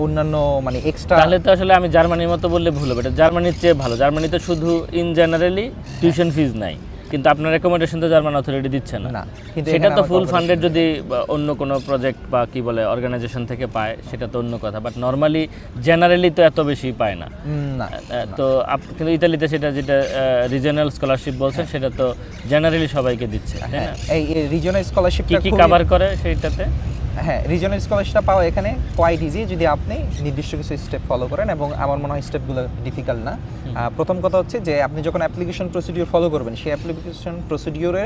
অন্যান্য মানে এক্সট্রা। তাহলে তো আসলে আমি জার্মানির মতো বললে ভুল হবে, এটা জার্মানির চেয়ে ভালো। জার্মানিতে শুধু ইন জেনারেলি টিউশন ফিজ নাই, কিন্তু আপনার রেকমেন্ডেশন তো জার্মান অথরিটি দিচ্ছে না। না, কিন্তু সেটা এখানে তো আমার ফুল corporation ফান্ডেড যদি বা অন্য কোনো প্রজেক্ট বা কি বলে অর্গানাইজেশন থেকে পায় সেটা তো অন্য কথা, বাট নর্মালি জেনারেলি তো এত বেশি পায় না। না। তো কিন্তু ইতালিতে সেটা যেটা রিজিওনাল স্কলারশিপ বলছেন সেটা তো জেনারেলি সবাইকে দিচ্ছে, তাই হ্যাঁ, না? এই রিজিওনাল কি স্কলারশিপটা কি কভার করে সেইটাতে? হ্যাঁ, রিজিওনাল স্কলারশিপটা পাওয়া এখানে কোয়াইট ইজি যদি আপনি নির্দিষ্ট কিছু স্টেপ ফলো করেন, এবং আমার মনে হয় স্টেপগুলো ডিফিকাল্ট না। প্রথম কথা হচ্ছে যে আপনি যখন অ্যাপ্লিকেশন প্রসিডিওর ফলো করবেন, সেই অ্যাপ্লিকেশন প্রসিডিওরে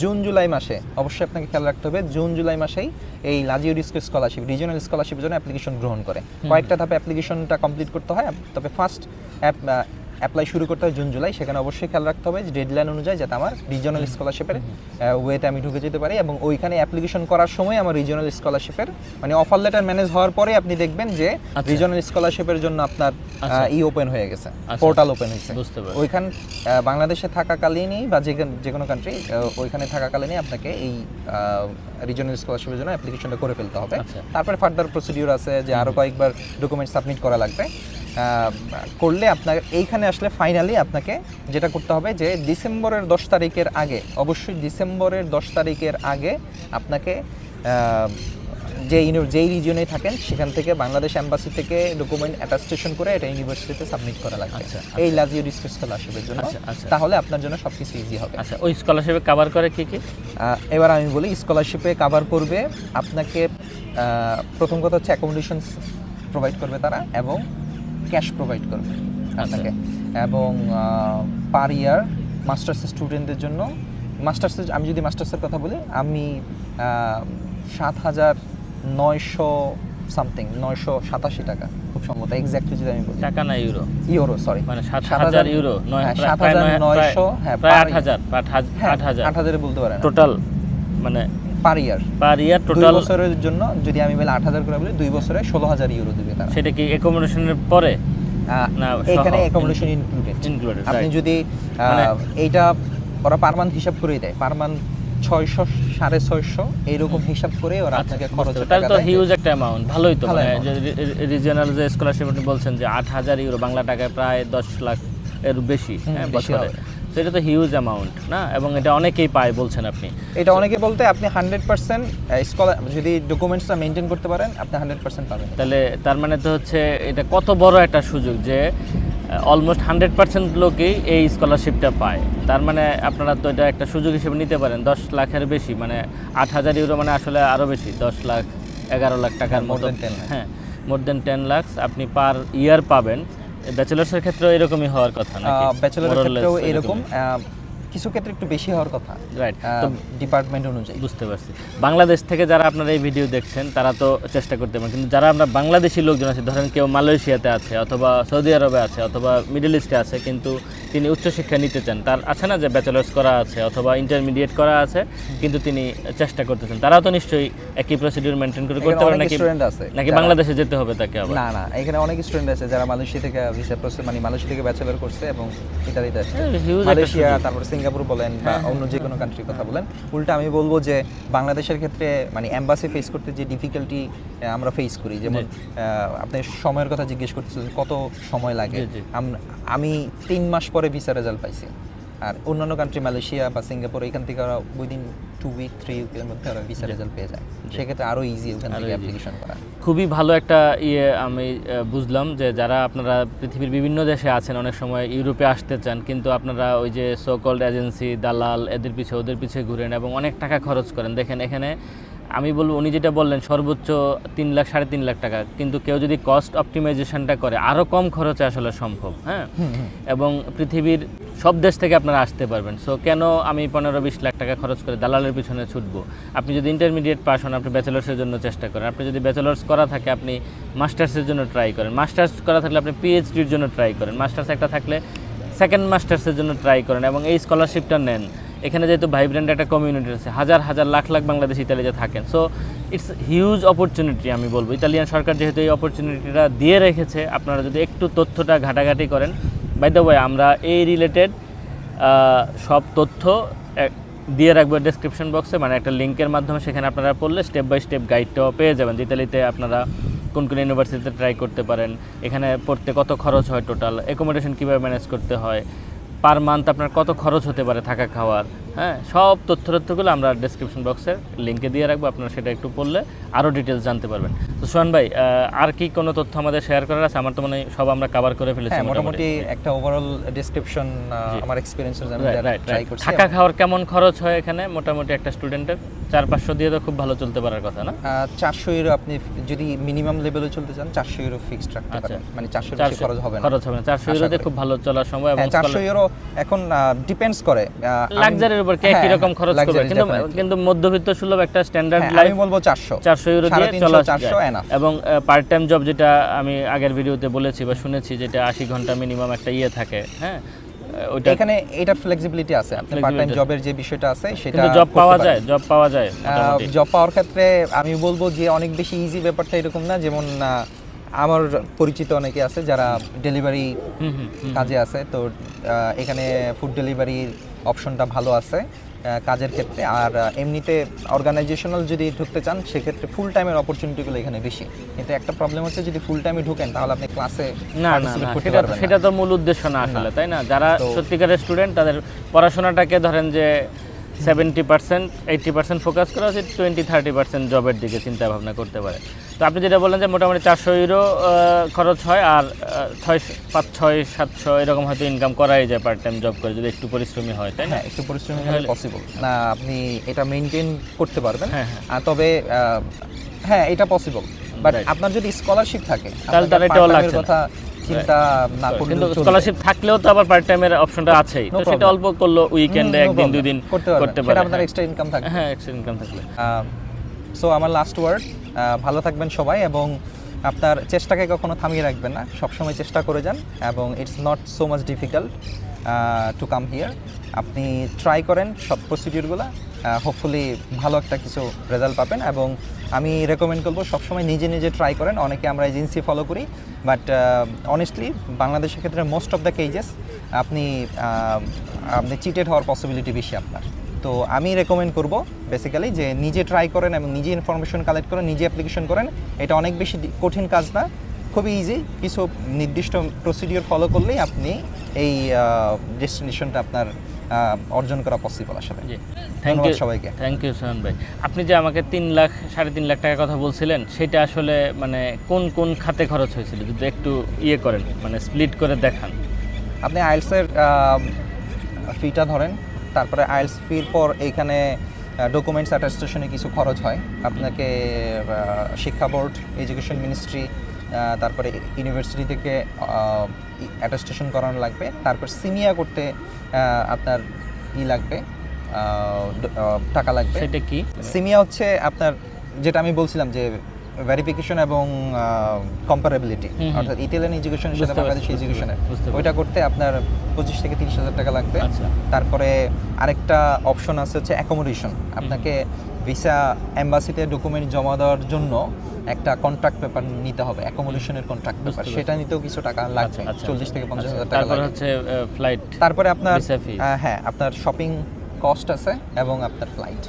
জুন জুলাই মাসে অবশ্যই আপনাকে খেয়াল রাখতে হবে, জুন জুলাই মাসেই এই লাজিও ডিস্কো স্কলারশিপ রিজিওনাল স্কলারশিপের জন্য অ্যাপ্লিকেশন গ্রহণ করে। কয়েকটা ধাপে অ্যাপ্লিকেশনটা কমপ্লিট করতে হয়, তবে ফার্স্ট অ্যাপ্লাই শুরু করতে হয় জুন জুলাই। সেখানে অবশ্যই খেয়াল রাখতে হবে যে ডেডলাইন অনুযায়ী যাতে আমার রিজিওনাল স্কলারশিপের ওয়েতে আমি ঢুকে যেতে পারি, এবং ওইখানে অ্যাপ্লিকেশন করার সময় আমার রিজিওনাল স্কলারশিপের মানে অফার লেটার ম্যানেজ হওয়ার পরে আপনি দেখবেন যে রিজিওনাল স্কলারশিপের জন্য আপনার ওপেন হয়ে গেছে, পোর্টাল ওপেন হয়েছে। বুঝতে পারছি। ওইখান বাংলাদেশে থাকাকালীনই বা যে কোনো কান্ট্রি ওইখানে থাকাকালীনই আপনাকে এই রিজিওনাল স্কলারশিপের জন্য অ্যাপ্লিকেশনটা করে ফেলতে হবে। তারপরে ফার্দার প্রসিডিউর আছে যে আরও কয়েকবার ডকুমেন্ট সাবমিট করা লাগবে। করলে আপনার এইখানে আসলে ফাইনালি আপনাকে যেটা করতে হবে যে ডিসেম্বরের 10 তারিখের আগে, অবশ্যই ডিসেম্বরের 10 তারিখের আগে আপনাকে যেই রিজিয়নে থাকেন সেখান থেকে বাংলাদেশ এম্বাসি থেকে ডকুমেন্ট অ্যাটাস্টেশন করে এটা ইউনিভার্সিটিতে সাবমিট করা লাগবে এই লাজিও ডিস্কো স্কলারশিপের জন্য। তাহলে আপনার জন্য সবকিছু ইজি হবে। আচ্ছা, ওই স্কলারশিপে কভার করে কি কি? এবার আমি বলি, স্কলারশিপে কভার করবে আপনাকে প্রথম কথা হচ্ছে অ্যাকোমোডেশন প্রোভাইড করবে তারা, এবং ক্যাশ প্রোভাইড করবে আপনাকে, এবং পার ইয়ার মাস্টার্স স্টুডেন্টদের জন্য মাস্টার্সের, আমি যদি মাস্টার্সের কথা বলি, আমি 7,900 সামথিং 987 টাকা খুব সম্ভবত, এক্স্যাক্টলি যদি আমি বলি। টাকা না ইউরো? ইউরো, সরি, মানে 7,000 ইউরো, 7,900, হ্যাঁ, প্রায় 8,000 8,000 বলতে পারেন টোটাল, মানে পার ইয়ার টোটাল 2 বছরের জন্য যদি আমি বলি 8,000 করে বলি, 2 বছরে 16,000 ইউরো দিবে তারা। সেটা কি অ্যাকোমোডেশনের পরে না এখানে অ্যাকোমোডেশন ইনক্লুডেড? আপনি যদি এইটা ওরা পার মান্থ হিসাব করে দেয়, পার মান্থ 600 650 এইরকম হিসাব করে ওরা আপনাকে খরচ। তাহলে তো হিউজ একটা অ্যামাউন্ট, ভালোই তো। মানে রিজিওনাল যে স্কলারশিপ আপনি বলছেন যে 8,000 ইউরো, বাংলা টাকায় প্রায় 10 লাখ এর বেশি বছরে, সেটা তো হিউজ অ্যামাউন্ট না? এবং এটা অনেকেই পায় বলছেন আপনি। এটা অনেকে বলতে আপনি 100% স্কলার যদি ডকুমেন্টসটা মেনটেন করতে পারেন আপনি 100% পাবেন। তাহলে তার মানে তো হচ্ছে এটা কত বড় একটা সুযোগ যে অলমোস্ট 100% লোকই এই স্কলারশিপটা পায়। তার মানে আপনারা তো এটা একটা সুযোগ হিসেবে নিতে পারেন। 10 লাখের বেশি, মানে 8,000 ইউরো মানে আসলে আরও বেশি, 10 লাখ 11 লাখ টাকার মতো। হ্যাঁ, মোর দেন 10 লাখ আপনি পার ইয়ার পাবেন। ব্যাচেলার্সের ক্ষেত্রেও এরকমই হওয়ার কথা নাকি? ব্যাচেলারের ক্ষেত্রেও এরকম, কিছু ক্ষেত্রে একটু বেশি হওয়ার কথা, রাইট, তো ডিপার্টমেন্ট অনুযায়ী। বুঝতে পারছি। বাংলাদেশ থেকে যারা আপনারা এই ভিডিও দেখছেন তারা তো চেষ্টা করতে পারেন, কিন্তু যারা আমরা বাংলাদেশি লোকজন আছে, ধরেন কেউ মালয়েশিয়াতে আছে অথবা সৌদি আরবে আছে অথবা মিডল ইস্টে আছে, কিন্তু তিনি উচ্চশিক্ষা নিতে চান, তার আছে না যে ব্যাচেলার্স করা আছে অথবা ইন্টারমিডিয়েট করা আছে, কিন্তু তিনি চেষ্টা করতেছেন, তারাও তো নিশ্চয়ই একই প্রসিডিউর মেনটেন করে করতে পারে নাকি বাংলাদেশে যেতে হবে তাকে আবার? না, এখানে অনেক স্টুডেন্ট আছে যারা মালয়েশিয়া থেকে ভিসা প্রসেস, মানে মালয়েশিয়া থেকে ব্যাচেলর করছে এবং ইতালিতে আসছে। মালয়েশিয়া, তারপর সিঙ্গাপুর বলেন বা অন্য যে কোনো কান্ট্রির কথা বলেন। উল্টা আমি বলবো যে বাংলাদেশের ক্ষেত্রে মানে এম্বাসি ফেস করতে যে ডিফিকাল্টি আমরা ফেস করি, যেমন আপনি সময়ের কথা জিজ্ঞেস করতেছিলেন কত সময় লাগে, আমি 3 মাস পরে ভিসা রেজাল্ট পাইছি। আর অন্যান্য কান্ট্রি মালয়েশিয়া বা সিঙ্গাপুর এখান থেকে ওরা উইদিন 2 উইক 3 উইকের মধ্যে ওরা ভিসা রেজাল্ট পেয়ে যায়। সেক্ষেত্রে আরও ইজি ওখান থেকে অ্যাপ্লিকেশন করা। খুবই ভালো একটা আমি বুঝলাম যে যারা আপনারা পৃথিবীর বিভিন্ন দেশে আছেন, অনেক সময় ইউরোপে আসতে চান, কিন্তু আপনারা ওই যে সো কল্ড এজেন্সি, দালাল, এদের পিছে ওদের পিছে ঘুরেন এবং অনেক টাকা খরচ করেন। দেখেন এখানে আমি বলবো, উনি যেটা বললেন সর্বোচ্চ 3 লাখ 3.5 লাখ টাকা, কিন্তু কেউ যদি কস্ট অপটিমাইজেশনটা করে আরও কম খরচে আসলে সম্ভব। হ্যাঁ, এবং পৃথিবীর সব দেশ থেকে আপনারা আসতে পারবেন। সো কেন আমি 15-20 লাখ টাকা খরচ করে দালালের পিছনে ছুটবো? আপনি যদি ইন্টারমিডিয়েট পাস হন, আপনি ব্যাচেলার্সের জন্য চেষ্টা করেন। আপনি যদি ব্যাচেলার্স করা থাকে আপনি মাস্টার্সের জন্য ট্রাই করেন। মাস্টার্স করা থাকলে আপনি পিএইচডির জন্য ট্রাই করেন। মাস্টার্স একটা থাকলে সেকেন্ড মাস্টার্সের জন্য ট্রাই করেন এবং এই স্কলারশিপটা নেন। এখানে যেহেতু ভাইব্রেন্ট একটা কমিউনিটি আছে, হাজার হাজার লাখ লাখ বাংলাদেশ ইতালিতে থাকেন। সো ইটস হিউজ অপরচুনিটি আমি বলবো। ইতালিয়ান সরকার যেহেতু এই অপরচুনিটিটা দিয়ে রেখেছে, আপনারা যদি একটু তথ্যটা ঘাটাঘাটি করেন, বাই দ্য ওয়ে আমরা এই রিলেটেড সব তথ্য দিয়ে রাখবো ডেসক্রিপশন বক্সে, মানে একটা লিঙ্কের মাধ্যমে, সেখানে আপনারা পড়লে স্টেপ বাই স্টেপ গাইডটাও পেয়ে যাবেন। ইতালিতে আপনারা কোন কোন ইউনিভার্সিটিতে ট্রাই করতে পারেন, এখানে পড়তে কত খরচ হয় টোটাল, অ্যাকোমোডেশন কীভাবে ম্যানেজ করতে হয়, পার মান্থ আপনার কত খরচ হতে পারে থাকা খাওয়ার, হ্যাঁ, সব তথ্যগুলো আমরা ডেসক্রিপশন বক্সের লিঙ্কে দিয়ে রাখবো, আপনারা সেটা একটু পড়লে আরও ডিটেলস জানতে পারবেন। তো সোহান ভাই, আর কি কোনো তথ্য আমাদের শেয়ার করার আছে? আমার তো মনে হয় সব আমরা কভার করে ফেলেছি হ্যাঁ, মোটামুটি একটা ওভারঅল ডেসক্রিপশন আমার এক্সপেরিয়েন্সের আমি ট্রাই করছি। থাকা খাওয়ার কেমন খরচ হয় এখানে মোটামুটি একটা স্টুডেন্টের? 400-500 দিয়ে তো খুব ভালো চলতে পারার কথা না? 400 ইউরো আপনি যদি মিনিমাম লেভেলে চলতে চান 400 ইউরো ফিক্সড রাখতে পারেন, মানে 400 বেশি খরচ হবে না। 400 ইউরোতে খুব ভালো চলার সময়। এবং 400 ইউরো এখন ডিপেন্ডস করে লাক্সারির উপর কে কি রকম খরচ করবে, কিন্তু মধ্যবিত্ত সুলভ একটা স্ট্যান্ডার্ড লাইফ আমি বলবো 400 ইউরো দিয়ে চলা 400 এনাফ। এবং পার্ট টাইম জব, যেটা আমি আগের ভিডিওতে বলেছি বা শুনেছি, যেটা 80 ঘন্টা মিনিমাম একটা থাকে, হ্যাঁ, ওইটা এখানে এটা ফ্লেক্সিবিলিটি আছে। আপনি পার্ট টাইম জবের যে বিষয়টা আছে সেটা জব পাওয়া যায়, জব পাওয়ার ক্ষেত্রে আমি বলবো যে অনেক বেশি ইজি ব্যাপারটা এরকম না। যেমন আমার পরিচিত অনেকে আছে যারা ডেলিভারি কাজে আছে, তো এখানে ফুড ডেলিভারির অপশনটা ভালো আছে কাজের ক্ষেত্রে। আর এমনিতে অর্গানাইজেশনাল যদি ঢুকতে চান সেক্ষেত্রে ফুল টাইমের অপরচুনিটিগুলো এখানে বেশি। কিন্তু একটা প্রবলেম হচ্ছে যদি ফুল টাইমে ঢুকেন তাহলে আপনি ক্লাসে না, সেটা তো মূল উদ্দেশ্য না আসলে, তাই না? যারা সত্যিকারের স্টুডেন্ট তাদের পড়াশোনাটাকে ধরেন যে 70% 80% ফোকাস করা উচিত, 20-30% জবের দিকে চিন্তা ভাবনা করতে পারে। তো আপনি যেটা বললেন যে মোটামুটি 400 ইউরো খরচ হয়, আর 5-6-700 এরকম হয়তো ইনকাম করাই যায় পার্ট টাইম জব করে, যদি একটু পরিশ্রমী হয়, তাই না? একটু পরিশ্রমী হলে পসিবল না, আপনি এটা মেইনটেইন করতে পারবেন। হ্যাঁ, তবে হ্যাঁ, এটা পসিবল, বাট আপনার যদি স্কলারশিপ থাকে তাহলে তার এটাও লাগছে কথা চিন্তা না করলে। কিন্তু স্কলারশিপ থাকলেও তো আবার পার্ট টাইমের অপশনটা আছেই, তো সেটা অল্প করলো উইকেন্ডে একদিন দুই দিন করতে পারে, আপনার এক্সট্রা ইনকাম থাকে। হ্যাঁ, এক্সট্রা ইনকাম থাকলে। সো আমার লাস্ট ওয়ার্ড, ভালো থাকবেন সবাই এবং আপনার চেষ্টাকে কখনো থামিয়ে রাখবেন না, সবসময় চেষ্টা করে যান। এবং it's not so much difficult to come here. আপনি ট্রাই করেন সব প্রসিডিউরগুলো, হোপফুলি ভালো একটা কিছু রেজাল্ট পাবেন। এবং আমি রেকমেন্ড করবো সবসময় নিজে নিজে ট্রাই করেন। অনেকে আমরা এজেন্সি ফলো করি, বাট অনেস্টলি বাংলাদেশের ক্ষেত্রে মোস্ট অফ দ্য কেজেস আপনি চিটেড হওয়ার পসিবিলিটি বেশি আপনার। তো আমি রেকমেন্ড করব বেসিক্যালি যে নিজে ট্রাই করেন এবং নিজে ইনফরমেশন কালেক্ট করেন, নিজে অ্যাপ্লিকেশন করেন। এটা অনেক বেশি কঠিন কাজ না, খুবই ইজি। কিছু নির্দিষ্ট প্রসিডিওর ফলো করলেই আপনি এই ডেস্টিনেশনটা আপনার অর্জন করা পসিবল আসলে। থ্যাংক ইউ সবাইকে। থ্যাংক ইউ সোহান ভাই। আপনি যে আমাকে 3-3.5 লাখ টাকার কথা বলছিলেন, সেটা আসলে মানে কোন কোন খাতে খরচ হয়েছিল, যদি একটু করেন, মানে স্প্লিট করে দেখান। আপনি আইএলসের ফিটা ধরেন, তারপরে আইএলস ফির পর এইখানে ডকুমেন্টস অ্যাটাস্টেশনে কিছু খরচ হয়। আপনাকে শিক্ষা বোর্ড, এডুকেশন মিনিস্ট্রি, তারপরে ইউনিভার্সিটি থেকে অ্যাটাস্টেশন করানো লাগবে। তারপর সিনিয়া করতে আপনার লাগবে, টাকা লাগবে। সেটা কি? সিমিয়া হচ্ছে আপনার, যেটা আমি বলছিলাম যে ভেরিফিকেশন এবং কম্পারেবিলিটি, অর্থাৎ ইতালিয়ান এডুকেশনের সাথে বাংলাদেশি এডুকেশনের, ওইটা করতে আপনার 25 থেকে 30 হাজার টাকা লাগবে। তারপরে আরেকটা অপশন আছে হচ্ছে অ্যাকোমোডেশন। আপনাকে ভিসা এম্বাসিতে ডকুমেন্ট জমা দেওয়ার জন্য একটা কন্ট্রাক্ট পেপার নিতে হবে, অ্যাকোমোডেশনের কন্ট্রাক্ট পেপার, সেটা নিতেও কিছু টাকা লাগবে, 40 থেকে 50 হাজার টাকা লাগবে। হচ্ছে ফ্লাইট, তারপরে আপনার হ্যাঁ আপনার শপিং কস্ট আছে এবং আপনার ফ্লাইট।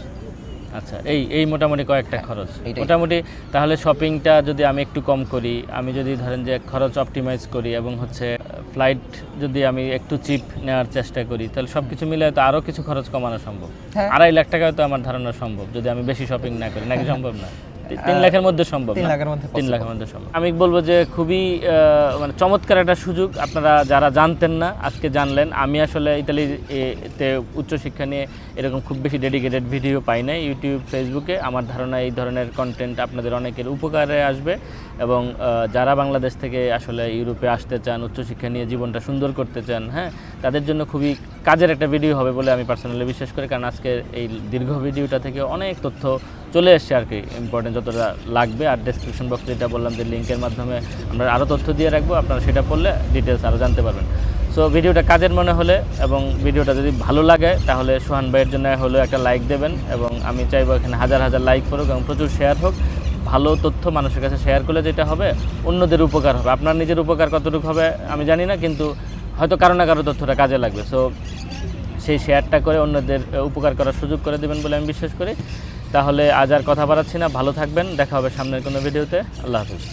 আচ্ছা, এই মোটামুটি কয়েকটা খরচ। মোটামুটি তাহলে শপিংটা যদি আমি একটু কম করি, আমি যদি ধরেন যে খরচ অপটিমাইজ করি এবং হচ্ছে ফ্লাইট যদি আমি একটু চিপ নেওয়ার চেষ্টা করি, তাহলে সব কিছু মিলে তো আরও কিছু খরচ কমানো সম্ভব। 2.5 লাখ টাকায় তো আমার ধারণা সম্ভব, যদি আমি বেশি শপিং না করি, নাকি সম্ভব না? 3 লাখের মধ্যে সম্ভব? 3 লাখের মধ্যে সম্ভব। আমি বলবো যে খুবই মানে চমৎকার একটা সুযোগ, আপনারা যারা জানতেন না আজকে জানলেন। আমি আসলে ইতালিতে উচ্চশিক্ষা নিয়ে এরকম খুব বেশি ডেডিকেটেড ভিডিও পাই নাই ইউটিউব, ফেসবুকে। আমার ধারণা এই ধরনের কন্টেন্ট আপনাদের অনেকের উপকারে আসবে। এবং যারা বাংলাদেশ থেকে আসলে ইউরোপে আসতে চান, উচ্চশিক্ষা নিয়ে জীবনটা সুন্দর করতে চান, হ্যাঁ, তাদের জন্য খুবই কাজের একটা ভিডিও হবে বলে আমি পার্সোনালি বিশ্বাস করি। কারণ আজকের এই দীর্ঘ ভিডিওটা থেকে অনেক তথ্য চলে এসছে আর কি, ইম্পর্টেন্ট যতটা লাগবে। আর ডেসক্রিপশন বক্সে যেটা বললাম যে লিঙ্কের মাধ্যমে আমরা আরও তথ্য দিয়ে রাখবো, আপনারা সেটা পড়লে ডিটেলস আরও জানতে পারবেন। সো ভিডিওটা কাজের মনে হলে এবং ভিডিওটা যদি ভালো লাগে তাহলে সোহান ভাইয়ের জন্য হলেও একটা লাইক দেবেন। এবং আমি চাইবো এখানে হাজার হাজার লাইক করুক এবং প্রচুর শেয়ার হোক। ভালো তথ্য মানুষের কাছে শেয়ার করলে যেটা হবে, অন্যদের উপকার হবে। আপনার নিজের উপকার কতটুকু হবে আমি জানি না, কিন্তু হয়তো কারো না কারো তথ্যটা কাজে লাগবে। সো সেই শেয়ারটা করে অন্যদের উপকার করার সুযোগ করে দেবেন বলে আমি বিশ্বাস করি। তাহলে আজ আর কথা বাড়াচ্ছি না, ভালো থাকবেন, দেখা হবে সামনের কোনো ভিডিওতে। আল্লাহ হাফিজ।